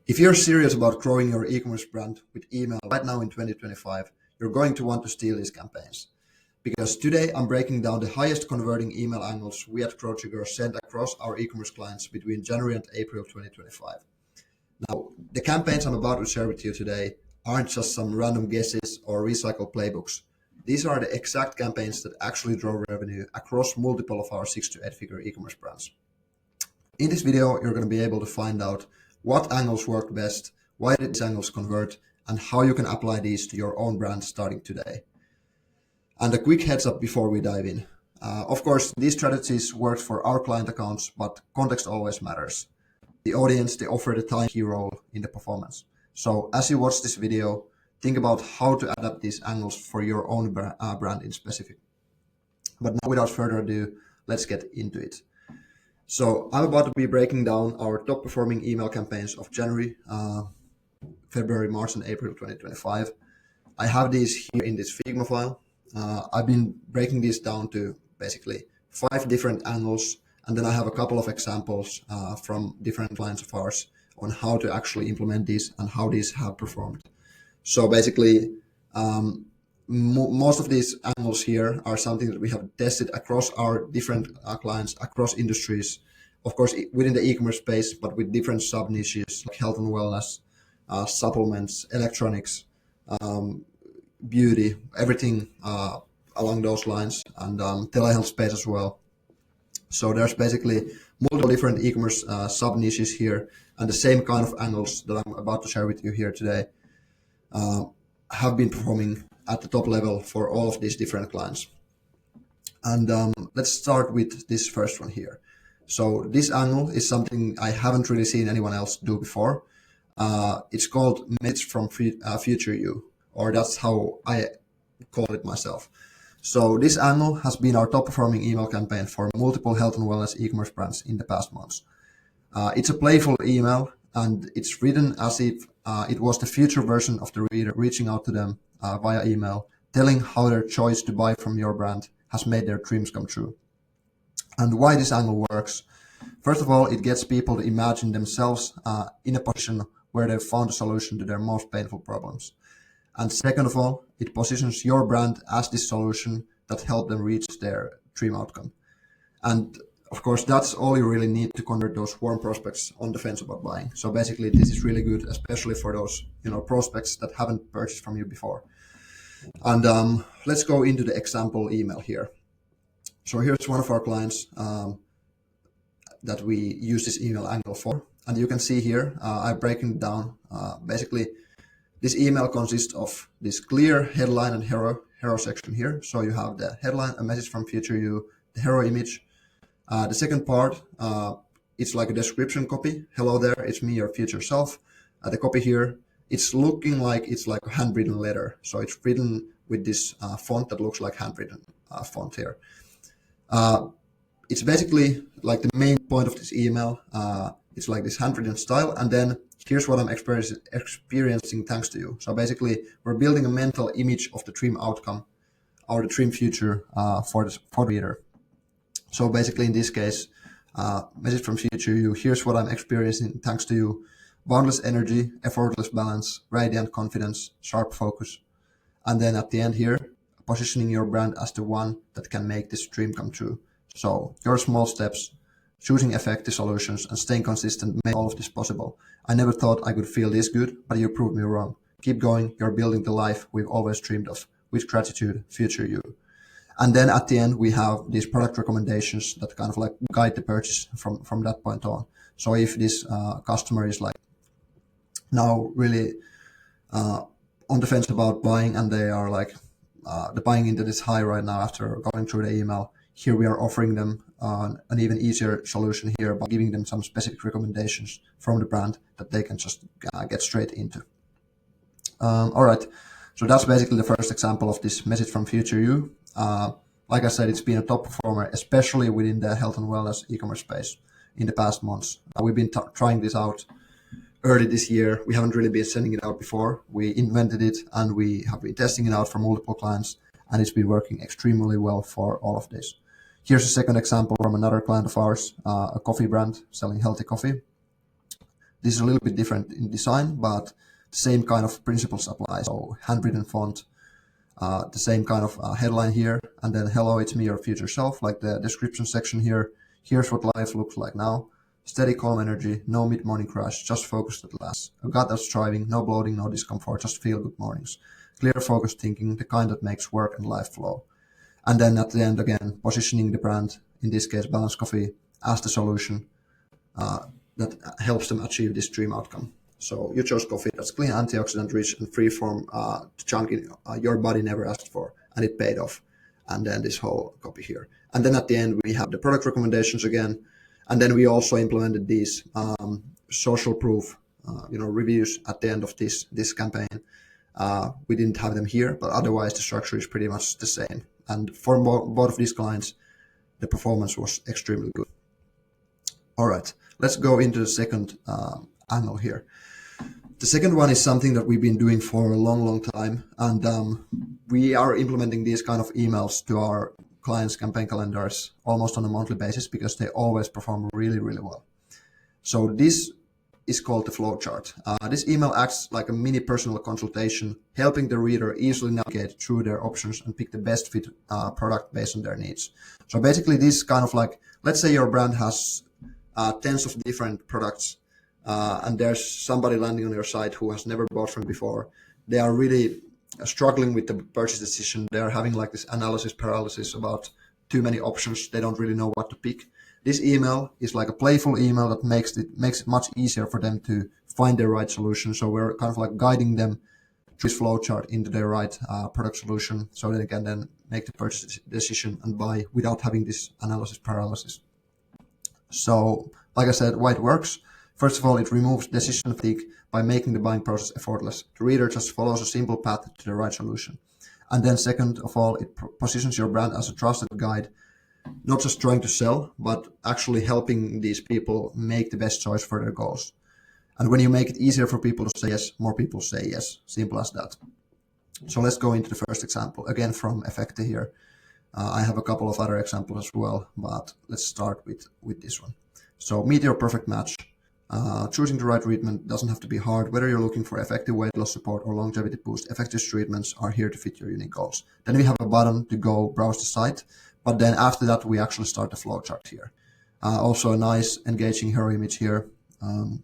If you're serious about growing your e-commerce brand with email right now in 2025, you're going to want to steal these campaigns. Because today I'm breaking down the highest converting email angles we at GrowTrigger sent across our e-commerce clients between January and April 2025. Now, the campaigns I'm about to share with you today aren't just some random guesses or recycled playbooks. These are the exact campaigns that actually drove revenue across multiple of our 6 to 8 figure e-commerce brands. In this video, you're going to be able to find out what angles worked best, why did these angles convert, and how you can apply these to your own brand starting today. And a quick heads up before we dive in. Of course, these strategies work for our client accounts, but context always matters. The audience, the offer, the time, key role in the performance. So as you watch this video, think about how to adapt these angles for your own brand in specific. But now, without further ado, let's get into it. So I'm about to be breaking down our top performing email campaigns of January, February, March, and April 2025. I have these here in this Figma file. I've been breaking these down to basically 5 different angles, and then I have a couple of examples from different clients of ours on how to actually implement these and how these have performed. So basically, most of these angles here are something that we have tested across our different clients, across industries, of course, within the e-commerce space, but with different sub niches like health and wellness, supplements, electronics, beauty, everything along those lines, and telehealth space as well. So there's basically multiple different e-commerce sub niches here, and the same kind of angles that I'm about to share with you here today have been performing at the top level for all of these different clients. And let's start with this first one here. So this angle is something I haven't really seen anyone else do before. It's called Message from Future You, or that's how I call it myself. So this angle has been our top performing email campaign for multiple health and wellness e-commerce brands in the past months. It's a playful email, and it's written as if it was the future version of the reader reaching out to them via email, telling how their choice to buy from your brand has made their dreams come true. And why this angle works. First of all, it gets people to imagine themselves in a position where they've found a solution to their most painful problems. And second of all, it positions your brand as this solution that helped them reach their dream outcome. And of course, that's all you really need to convert those warm prospects on the fence about buying. So basically, this is really good, especially for those prospects that haven't purchased from you before. And let's go into the example email here. So here's one of our clients that we use this email angle for. And you can see here, I'm breaking it down. Basically, this email consists of this clear headline and hero section here. So you have the headline, a message from future you, the hero image. The second part, it's like a description copy. Hello there, it's me, your future self. The copy here, it's looking like it's like a handwritten letter. So it's written with this font that looks like handwritten font here. It's basically like the main point of this email. It's like this handwritten style, and then here's what I'm experiencing thanks to you. So basically, we're building a mental image of the dream outcome or the dream future for the reader. So basically, in this case, message from future you, here's what I'm experiencing thanks to you. Boundless energy, effortless balance, radiant confidence, sharp focus. And then at the end here, positioning your brand as the one that can make this dream come true. So your small steps, choosing effective solutions, and staying consistent make all of this possible. I never thought I could feel this good, but you proved me wrong. Keep going, you're building the life we've always dreamed of. With gratitude, future you. And then at the end, we have these product recommendations that kind of like guide the purchase from that point on. So if this customer is like now really on the fence about buying, and they are like the buying into this high right now after going through the email, here we are offering them an even easier solution here by giving them some specific recommendations from the brand that they can just get straight into. All right, so that's basically the first example of this message from future you. Like I said, it's been a top performer, especially within the health and wellness e-commerce space in the past months. We've been trying this out early this year. We haven't really been sending it out before. We invented it, and we have been testing it out for multiple clients, and it's been working extremely well for all of this. Here's a second example from another client of ours, a coffee brand selling healthy coffee. This is a little bit different in design, but the same kind of principles apply. So handwritten font, the same kind of headline here, and then hello, it's me, your future self, like the description section here. Here's what life looks like now. Steady, calm energy, no mid-morning crash, just focused at last. A gut that's striving, no bloating, no discomfort, just feel good mornings. Clear, focused thinking, the kind that makes work and life flow. And then at the end, again, positioning the brand, in this case, Balance Coffee, as the solution that helps them achieve this dream outcome. So you chose coffee that's clean, antioxidant rich, and free from the junk your body never asked for, and it paid off. And then this whole copy here. And then at the end, we have the product recommendations again. And then we also implemented these social proof, reviews at the end of this campaign. We didn't have them here, but otherwise the structure is pretty much the same. And for both of these clients, the performance was extremely good. All right, let's go into the second angle here. The second one is something that we've been doing for a long, long time. And we are implementing these kind of emails to our clients' campaign calendars almost on a monthly basis because they always perform really, really well. So this is called the flowchart. This email acts like a mini personal consultation, helping the reader easily navigate through their options and pick the best fit product based on their needs. So basically this kind of like, let's say your brand has tens of different products and there's somebody landing on your site who has never bought from before. They are really struggling with the purchase decision. They are having like this analysis paralysis about too many options. They don't really know what to pick. This email is like a playful email that makes it much easier for them to find their right solution. So we're kind of like guiding them through this flowchart into their right product solution so they can then make the purchase decision and buy without having this analysis paralysis. So like I said, why it works. First of all, it removes decision fatigue by making the buying process effortless. The reader just follows a simple path to the right solution. And then second of all, it positions your brand as a trusted guide, not just trying to sell, but actually helping these people make the best choice for their goals. And when you make it easier for people to say yes, more people say yes. Simple as that. So let's go into the first example, again from Effecti here. I have a couple of other examples as well, but let's start with this one. So meet your perfect match. Choosing the right treatment doesn't have to be hard. Whether you're looking for effective weight loss support or longevity boost, Effecti's treatments are here to fit your unique goals. Then we have a button to go browse the site, but then after that, we actually start the flowchart here. Also a nice engaging hero image here. And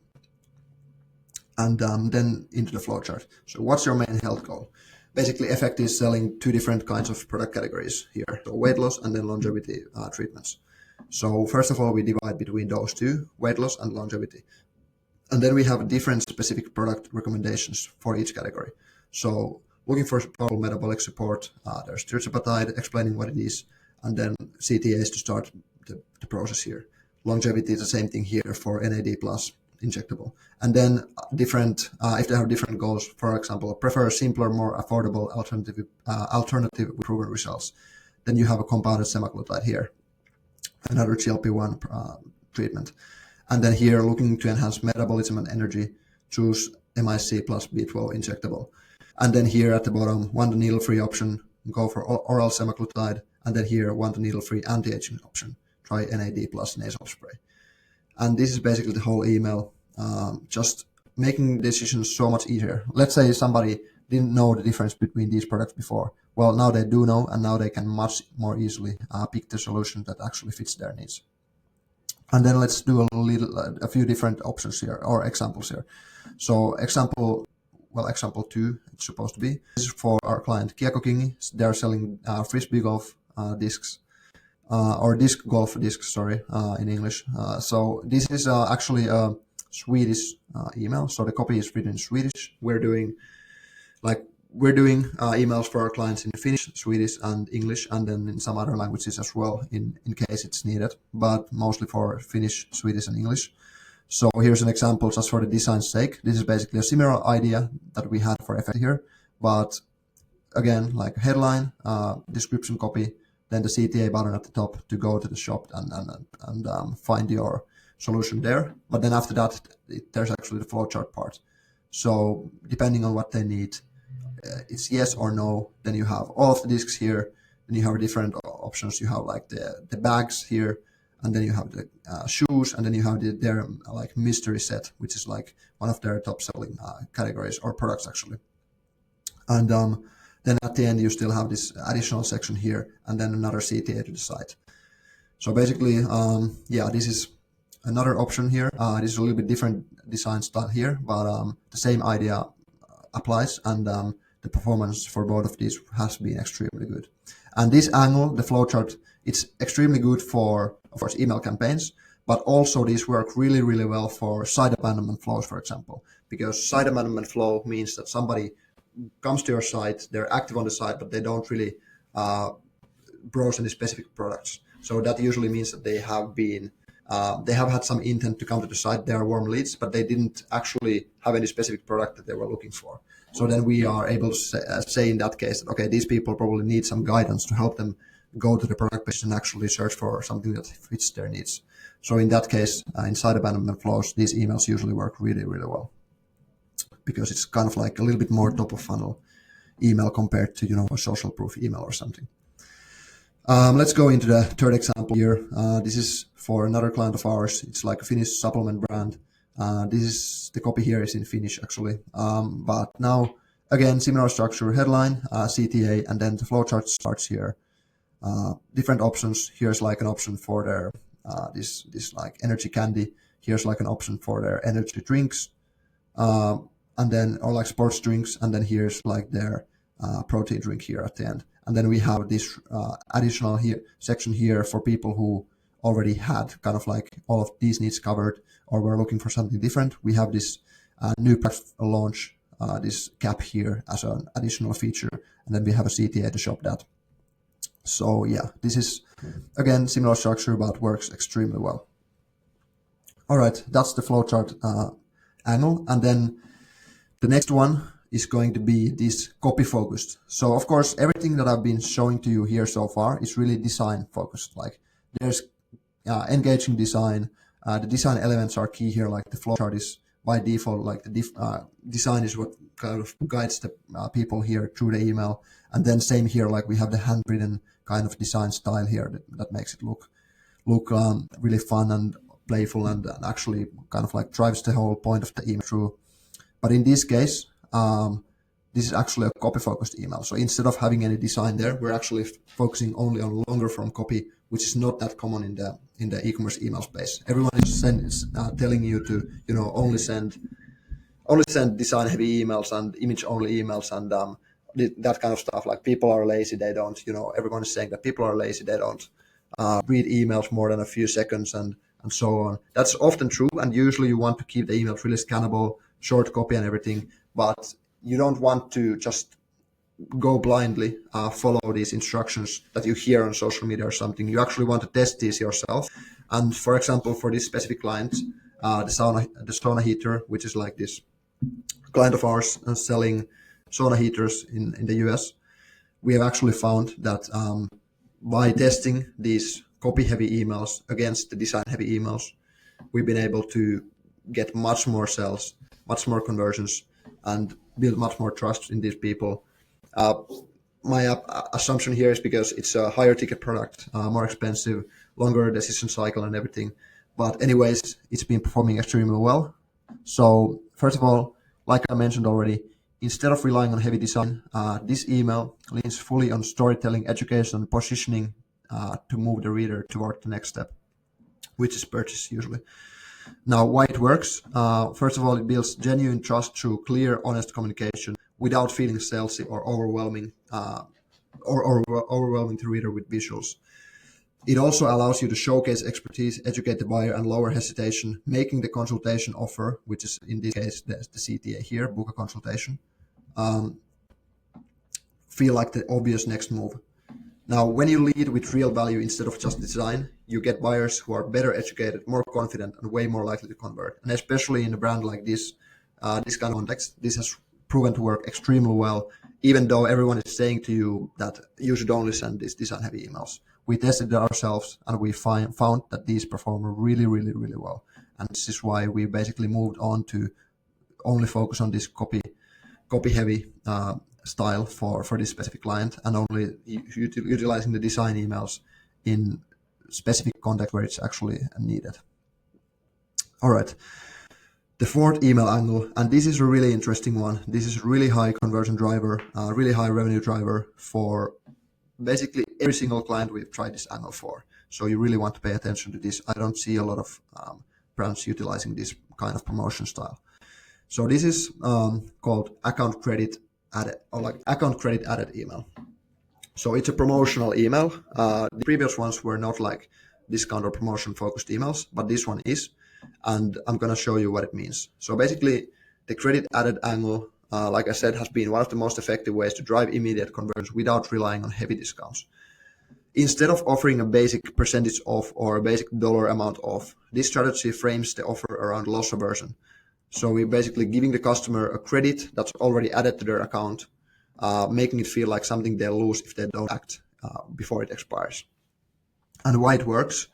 then into the flowchart. So what's your main health goal? Basically, Effecti is selling two different kinds of product categories here. So weight loss and then longevity treatments. So first of all, we divide between those two, weight loss and longevity. And then we have different specific product recommendations for each category. So looking for powerful metabolic support, there's tirzepatide, explaining what it is, and then CTAs to start the process here. Longevity is the same thing here for NAD plus injectable. And then different, if they have different goals, for example, prefer a simpler, more affordable alternative with proven results, then you have a compounded semaglutide here, another GLP-1 treatment. And then here, looking to enhance metabolism and energy, choose MIC plus B12 injectable. And then here at the bottom, want a needle-free option, go for oral semaglutide. And then here, want a needle-free anti-aging option, try NAD plus nasal spray. And this is basically the whole email, just making decisions so much easier. Let's say somebody didn't know the difference between these products before. Well, now they do know, and now they can much more easily pick the solution that actually fits their needs. And then let's do a few different options here, or examples here. So example 2, it's supposed to be. This is for our client Kiekko Kingi. They're selling frisbee golf discs, or disc golf discs, sorry, in English. So this is actually a Swedish email. So the copy is written in Swedish. We're doing emails for our clients in Finnish, Swedish, and English, and then in some other languages as well, in case it's needed, but mostly for Finnish, Swedish, and English. So here's an example just for the design's sake. This is basically a similar idea that we had for Effecti here, but again, like a headline, description copy, then the CTA button at the top to go to the shop and find your solution there. But then after that, there's actually the flowchart part. So depending on what they need, it's yes or no. Then you have all of the discs here. Then you have different options. You have like the bags here, and then you have the shoes, and then you have their like mystery set, which is like one of their top selling categories or products actually. And then at the end you still have this additional section here, and then another CTA to the side. So basically, yeah, this is another option here. This is a little bit different design style here, but the same idea applies, and the performance for both of these has been extremely good. And this angle, the flowchart, it's extremely good for, of course, email campaigns, but also these work really, really well for site abandonment flows, for example, because site abandonment flow means that somebody comes to your site, they're active on the site, but they don't really browse any specific products. So that usually means that they have had some intent to come to the site. They are warm leads, but they didn't actually have any specific product that they were looking for. So then we are able to say in that case that, okay, these people probably need some guidance to help them go to the product page and actually search for something that fits their needs. So in that case, inside abandonment flows, these emails usually work really, really well, because it's kind of like a little bit more top of funnel email compared to, a social proof email or something. Let's go into the third example here. This is for another client of ours. It's like a Finnish supplement brand. This is the copy here is in Finnish actually. But now again, similar structure, headline, CTA, and then the flowchart starts here. Different options. Here's like an option for their this like energy candy. Here's like an option for their energy drinks, and then or like sports drinks, and then here's like their protein drink here at the end. And then we have this additional here section here for people who already had kind of like all of these needs covered or were looking for something different. We have this new product launch, this cap here as an additional feature, and then we have a CTA to shop that. So yeah, this is again similar structure but works extremely well. All right, that's the flowchart angle, and then the next one is going to be this copy focused. So of course, everything that I've been showing to you here so far is really design focused. Like there's engaging design. The design elements are key here. Like the flowchart is by default, like the design is what kind of guides the people here through the email. And then same here, like we have the handwritten kind of design style here that makes it look really fun and playful and actually kind of like drives the whole point of the email through. But in this case, this is actually a copy focused email. So instead of having any design there, we're actually focusing only on longer form copy, which is not that common in the e-commerce email space. Everyone is telling you to only send design heavy emails and image only emails and that kind of stuff. Like people are lazy, they don't. Everyone is saying that people are lazy, they don't read emails more than a few seconds and so on. That's often true, and usually you want to keep the emails really scannable, short copy and everything, but you don't want to just go blindly follow these instructions that you hear on social media or something. You actually want to test these yourself. And for example, for this specific client, the sauna heater, which is like this client of ours selling sauna heaters in the US, we have actually found that by testing these copy heavy emails against the design heavy emails, we've been able to get much more sales, much more conversions, and build much more trust in these people. My assumption here is because it's a higher ticket product, more expensive, longer decision cycle and everything. But anyways, it's been performing extremely well. So first of all, like I mentioned already, instead of relying on heavy design, this email leans fully on storytelling, education, and positioning to move the reader toward the next step, which is purchase usually. Now, why it works? First of all, it builds genuine trust through clear, honest communication without feeling salesy or overwhelming the reader with visuals. It also allows you to showcase expertise, educate the buyer, and lower hesitation, making the consultation offer, which is in this case the CTA here, book a consultation, feel like the obvious next move. Now, when you lead with real value instead of just design, you get buyers who are better educated, more confident, and way more likely to convert. And especially in a brand like this kind of context, this has proven to work extremely well, even though everyone is saying to you that you should only send these design-heavy emails. We tested it ourselves, and we found that these perform really, really, really well. And this is why we basically moved on to only focus on this copy-heavy style for this specific client, and only utilizing the design emails in specific context where it's actually needed. All right. The fourth email angle, and this is a really interesting one. This is a really high conversion driver, really high revenue driver for basically every single client we've tried this angle for. So you really want to pay attention to this. I don't see a lot of brands utilizing this kind of promotion style. So this is called account credit added, or like account credit added email. So it's a promotional email. The previous ones were not like discount or promotion focused emails, but this one is. And I'm going to show you what it means. So basically, the credit added angle, like I said, has been one of the most effective ways to drive immediate conversions without relying on heavy discounts. Instead of offering a basic percentage off or a basic dollar amount off, this strategy frames the offer around loss aversion. So we're basically giving the customer a credit that's already added to their account, making it feel like something they'll lose if they don't act before it expires. And why it works?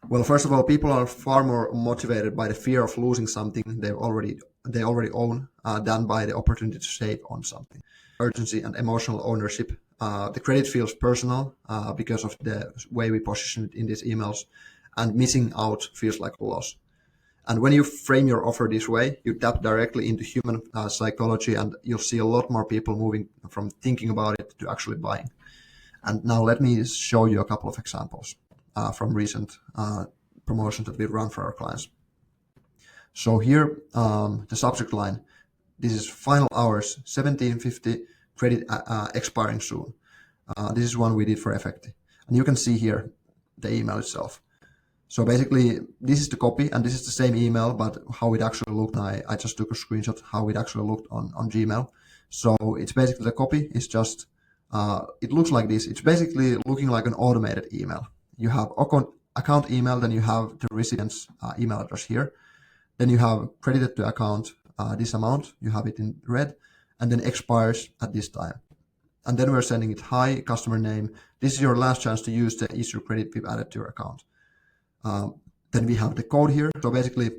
Well, first of all, people are far more motivated by the fear of losing something they already own than by the opportunity to save on something. Urgency and emotional ownership. The credit feels personal because of the way we position it in these emails, and missing out feels like a loss. And when you frame your offer this way, you tap directly into human psychology, and you'll see a lot more people moving from thinking about it to actually buying. And now let me show you a couple of examples from recent promotions that we run for our clients. So here, the subject line, this is final hours, 1750, credit expiring soon. This is one we did for Effecti. And you can see here the email itself. So basically, this is the copy, and this is the same email, but how it actually looked, I just took a screenshot how it actually looked on Gmail. So it's basically the copy is just, it looks like this. It's basically looking like an automated email. You have account email, then you have the recipient's email address here. Then you have credited to account this amount, you have it in red, and then expires at this time. And then we're sending it, hi, customer name. This is your last chance to use the Easter credit we've added to your account. Then we have the code here. So basically,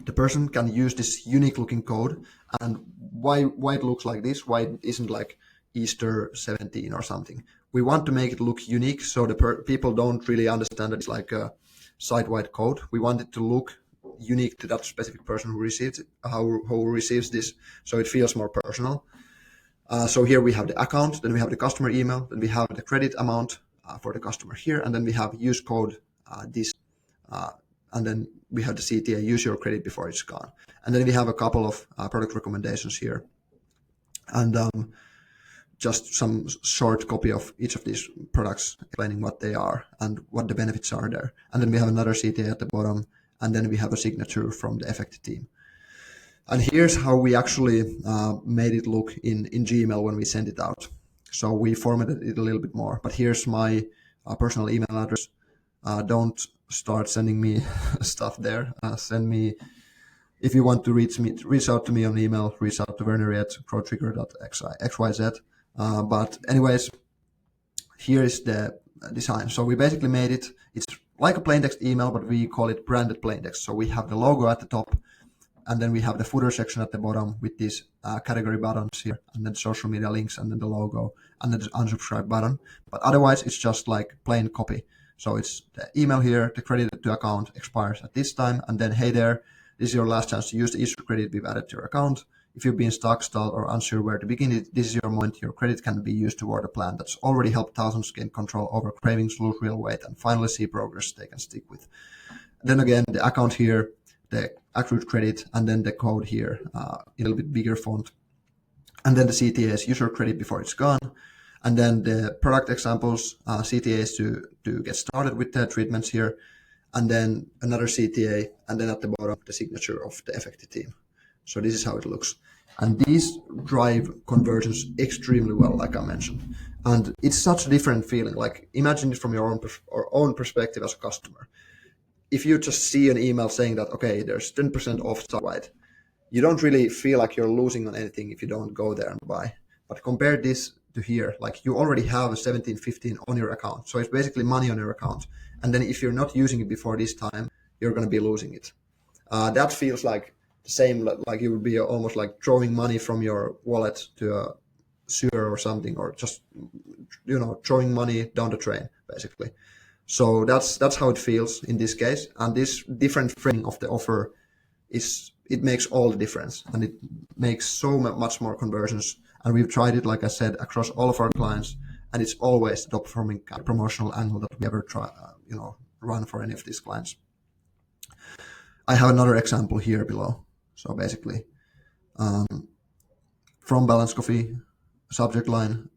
the person can use this unique looking code. And why it looks like this, why it isn't like Easter 17 or something. We want to make it look unique so the people don't really understand that it's like a site-wide code. We want it to look unique to that specific person who receives it, who receives this, so it feels more personal. So here we have the account, then we have the customer email, then we have the credit amount for the customer here, and then we have use code this, and then we have the CTA, use your credit before it's gone. And then we have a couple of product recommendations here. And just some short copy of each of these products explaining what they are and what the benefits are there. And then we have another CTA at the bottom, and then we have a signature from the Effecti team. And here's how we actually made it look in Gmail when we sent it out. So we formatted it a little bit more, but here's my personal email address. Don't start sending me stuff there. Send me, if you want to reach out to me on email, reach out to werner@crowdtrigger.xyz. But anyways, here is the design. So we basically made it, it's like a plain text email, but we call it branded plain text. So we have the logo at the top, and then we have the footer section at the bottom with these category buttons here, and then social media links, and then the logo, and then the unsubscribe button. But otherwise, it's just like plain copy. So it's the email here, the credit to account expires at this time, and then, hey there, this is your last chance to use the Easter credit we've added to your account. If you've been stuck, stalled, or unsure where to begin, this is your moment. Your credit can be used toward a plan that's already helped thousands gain control over cravings, lose real weight, and finally see progress they can stick with. Then again, the account here, the accrued credit, and then the code here in a little bit bigger font. And then the CTAs, use your credit before it's gone. And then the product examples, CTAs to get started with the treatments here. And then another CTA, and then at the bottom, the signature of the Effecti team. So this is how it looks. And these drive conversions extremely well, like I mentioned. And it's such a different feeling. Like, imagine it from your own perspective as a customer. If you just see an email saying that, okay, there's 10% off site-wide, you don't really feel like you're losing on anything if you don't go there and buy. But compare this to here, like you already have a 17.15 on your account. So it's basically money on your account. And then if you're not using it before this time, you're going to be losing it. That feels like the same, like it would be almost like throwing money from your wallet to a sewer or something, or just, throwing money down the drain, basically. So that's how it feels in this case. And this different framing of the offer it makes all the difference, and it makes so much more conversions. And we've tried it, like I said, across all of our clients, and it's always the top performing promotional angle that we ever run for any of these clients. I have another example here below. So basically, from Balance Coffee, subject line,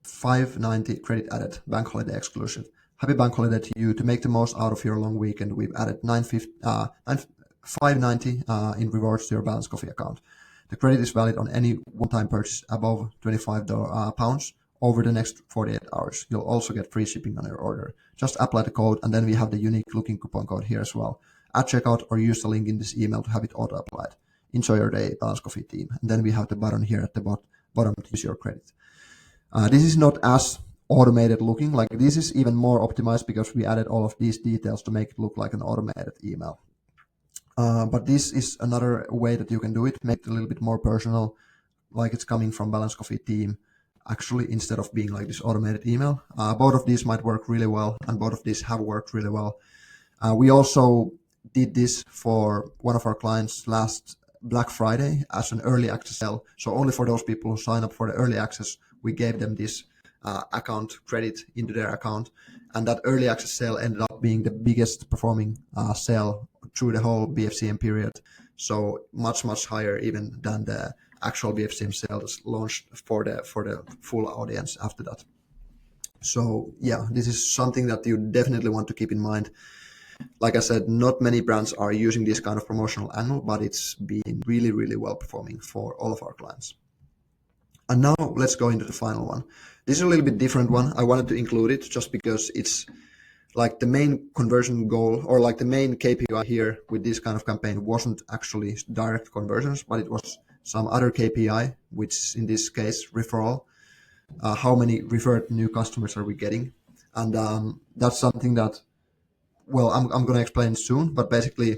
590 credit added, bank holiday exclusive. Happy bank holiday to you. To make the most out of your long weekend, we've added 590 in rewards to your Balance Coffee account. The credit is valid on any one-time purchase above £25 over the next 48 hours. You'll also get free shipping on your order. Just apply the code, and then we have the unique looking coupon code here as well. At checkout or use the link in this email to have it auto-applied. Enjoy your day, Balance Coffee team. And then we have the button here at the bottom to use your credit. This is not as automated looking. Like, this is even more optimized because we added all of these details to make it look like an automated email. But this is another way that you can do it, make it a little bit more personal, like it's coming from Balance Coffee team, actually, instead of being like this automated email. Both of these might work really well, and both of these have worked really well. We also did this for one of our clients last Black Friday as an early access sale. So only for those people who sign up for the early access, we gave them this account credit into their account. And that early access sale ended up being the biggest performing sale through the whole BFCM period. So much higher even than the actual BFCM sales launched for the full audience after that. So yeah, this is something that you definitely want to keep in mind. Like I said, not many brands are using this kind of promotional angle, but it's been really well performing for all of our clients. And now let's go into the final one. This is a little bit different one. I wanted to include it just because it's like the main conversion goal, or like the main KPI here with this kind of campaign wasn't actually direct conversions, but it was some other KPI, which in this case referral. How many referred new customers are we getting? And that's something that, well, I'm going to explain soon, but basically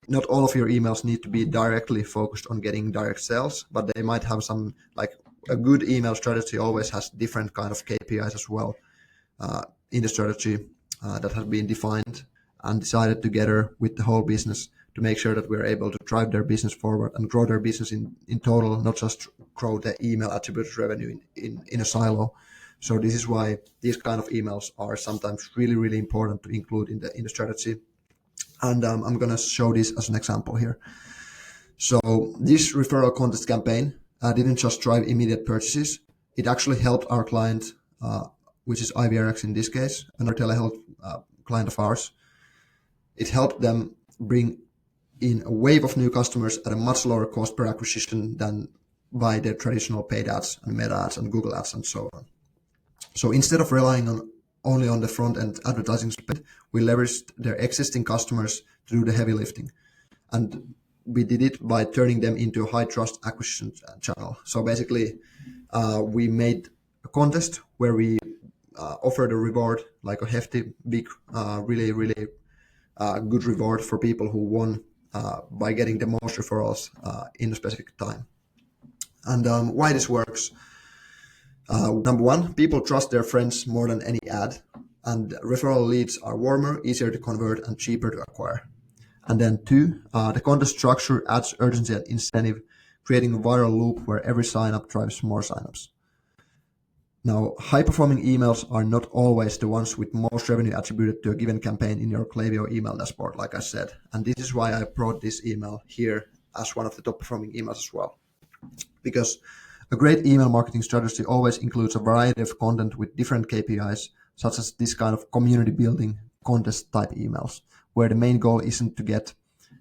not all of your emails need to be directly focused on getting direct sales, but they might have some, like a good email strategy always has different kind of KPIs as well in the strategy that has been defined and decided together with the whole business to make sure that we're able to drive their business forward and grow their business in total, not just grow the email attributed revenue in a silo. So this is why these kind of emails are sometimes really important to include in the strategy. And I'm going to show this as an example here. So this referral contest campaign didn't just drive immediate purchases. It actually helped our client, which is IVRX in this case, another telehealth client of ours. It helped them bring in a wave of new customers at a much lower cost per acquisition than by their traditional paid ads and Meta ads and Google ads and so on. So instead of relying only on the front-end advertising spend, we leveraged their existing customers to do the heavy lifting. And we did it by turning them into a high-trust acquisition channel. So basically, we made a contest where we offered a reward, like a hefty, big, really good reward for people who won by getting the most referrals in a specific time. And why this works. Number one, people trust their friends more than any ad, and referral leads are warmer, easier to convert, and cheaper to acquire. And then two, the contest structure adds urgency and incentive, creating a viral loop where every sign-up drives more sign-ups. Now, high-performing emails are not always the ones with most revenue attributed to a given campaign in your Klaviyo email dashboard, like I said. And this is why I brought this email here as one of the top-performing emails as well. Because a great email marketing strategy always includes a variety of content with different KPIs, such as this kind of community building contest type emails, where the main goal isn't to get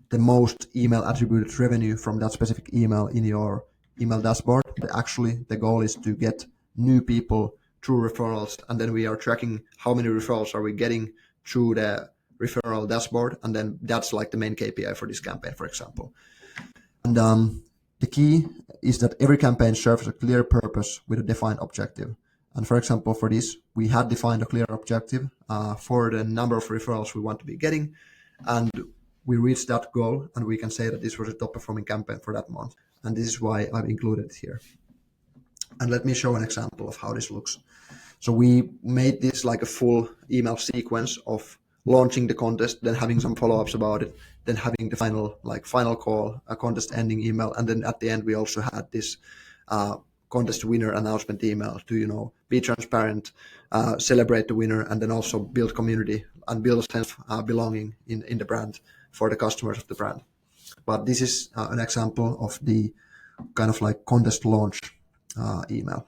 the most email attributed revenue from that specific email in your email dashboard, but actually the goal is to get new people through referrals, and then we are tracking how many referrals are we getting through the referral dashboard, and then that's like the main KPI for this campaign, for example. And the key is that every campaign serves a clear purpose with a defined objective. And for example, for this, we had defined a clear objective for the number of referrals we want to be getting, and we reached that goal, and we can say that this was a top performing campaign for that month. And this is why I've included it here. And let me show an example of how this looks. So we made this like a full email sequence of launching the contest, then having some follow-ups about it, then having the final call, a contest ending email, and then at the end we also had this contest winner announcement email to be transparent, celebrate the winner, and then also build community and build a sense of belonging in the brand for the customers of the brand. But this is an example of the kind of like contest launch email.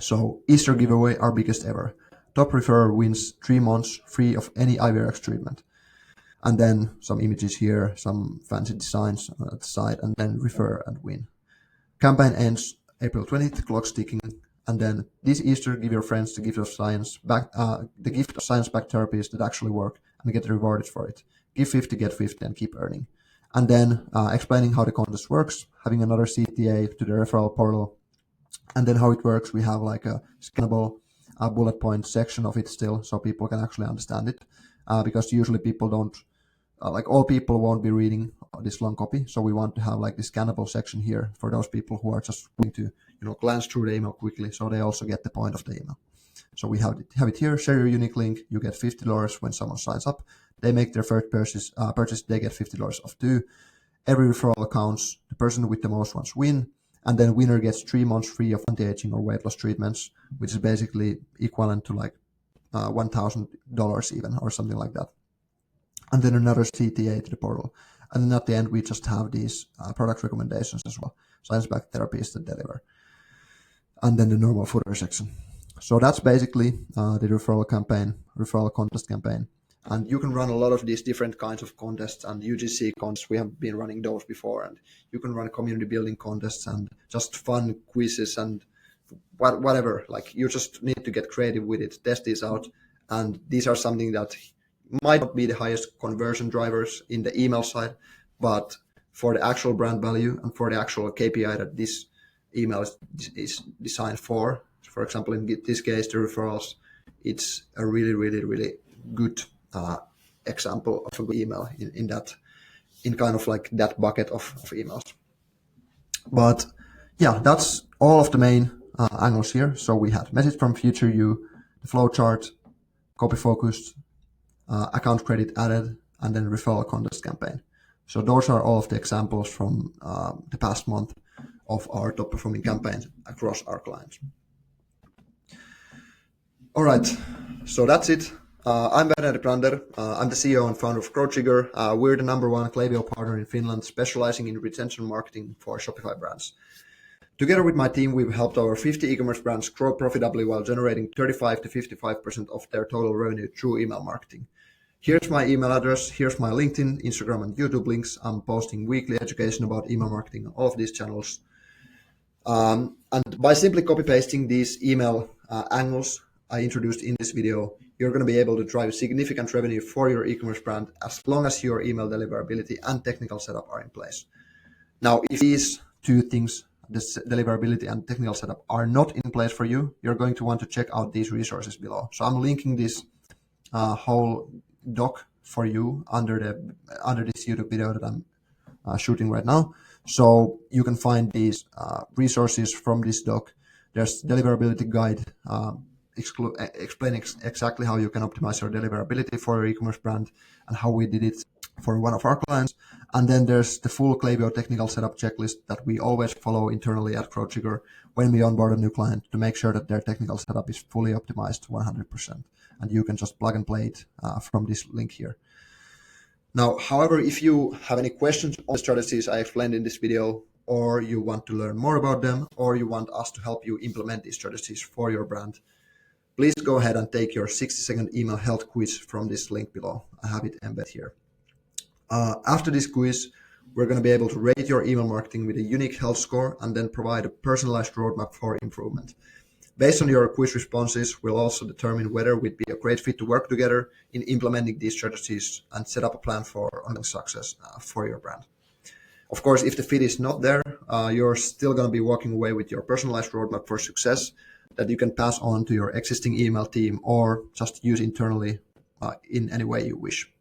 So Easter giveaway, our biggest ever. Top referrer wins 3 months free of any IVRX treatment. And then some images here, some fancy designs at the side, and then refer and win. Campaign ends April 20th, clock's ticking. And then this Easter, give your friends the gift of science back therapies that actually work and get rewarded for it. Give 50, get 50, and keep earning. And then explaining how the contest works, having another CTA to the referral portal. And then how it works, we have like a scannable bullet point section of it still, so people can actually understand it. Because usually people don't, all people won't be reading this long copy. So we want to have like this scannable section here for those people who are just going to, glance through the email quickly, so they also get the point of the email. So we have it here. Share your unique link. You get $50 when someone signs up. They make their first purchase. They get $50 off too. Every referral counts. The person with the most ones win. And then winner gets 3 months free of anti-aging or weight loss treatments, which is basically equivalent to like $1,000 even, or something like that. And then another CTA to the portal. And then at the end, we just have these product recommendations as well. Science-backed therapies that deliver. And then the normal footer section. So that's basically the referral contest campaign. And you can run a lot of these different kinds of contests and UGC contests. We have been running those before. And you can run community building contests and just fun quizzes and whatever. Like, you just need to get creative with it, test these out. And these are something that might not be the highest conversion drivers in the email side, but for the actual brand value and for the actual KPI that this email is designed for example, in this case, the referrals, it's a really, really, really good example of a good email in kind of like that bucket of emails. But yeah, that's all of the main angles here. So we had message from future you, the flowchart, copy focused, account credit added, and then referral contest campaign. So those are all of the examples from the past month of our top performing campaigns across our clients. All right, so that's it. I'm Werner Brander. I'm the CEO and founder of GrowTrigger. We're the #1 Klaviyo partner in Finland, specializing in retention marketing for Shopify brands. Together with my team, we've helped over 50 e-commerce brands grow profitably while generating 35 to 55% of their total revenue through email marketing. Here's my email address. Here's my LinkedIn, Instagram, and YouTube links. I'm posting weekly education about email marketing on all of these channels. And by simply copy-pasting these email angles I introduced in this video, you're going to be able to drive significant revenue for your e-commerce brand as long as your email deliverability and technical setup are in place. Now, if these two things, the deliverability and technical setup, are not in place for you, you're going to want to check out these resources below. So I'm linking this whole doc for you under this YouTube video that I'm shooting right now. So you can find these resources from this doc. There's deliverability guide explaining exactly how you can optimize your deliverability for your e-commerce brand and how we did it for one of our clients. And then there's the full Klaviyo technical setup checklist that we always follow internally at GrowTrigger when we onboard a new client to make sure that their technical setup is fully optimized 100%. And you can just plug and play it from this link here. Now, however, if you have any questions on the strategies I explained in this video, or you want to learn more about them, or you want us to help you implement these strategies for your brand, please go ahead and take your 60-second email health quiz from this link below. I have it embedded here. After this quiz, we're going to be able to rate your email marketing with a unique health score and then provide a personalized roadmap for improvement. Based on your quiz responses, we'll also determine whether we'd be a great fit to work together in implementing these strategies and set up a plan for ongoing success for your brand. Of course, if the fit is not there, you're still going to be walking away with your personalized roadmap for success that you can pass on to your existing email team or just use internally in any way you wish.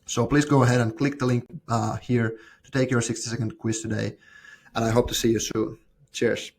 So please go ahead and click the link here to take your 60-second quiz today, and I hope to see you soon. Cheers.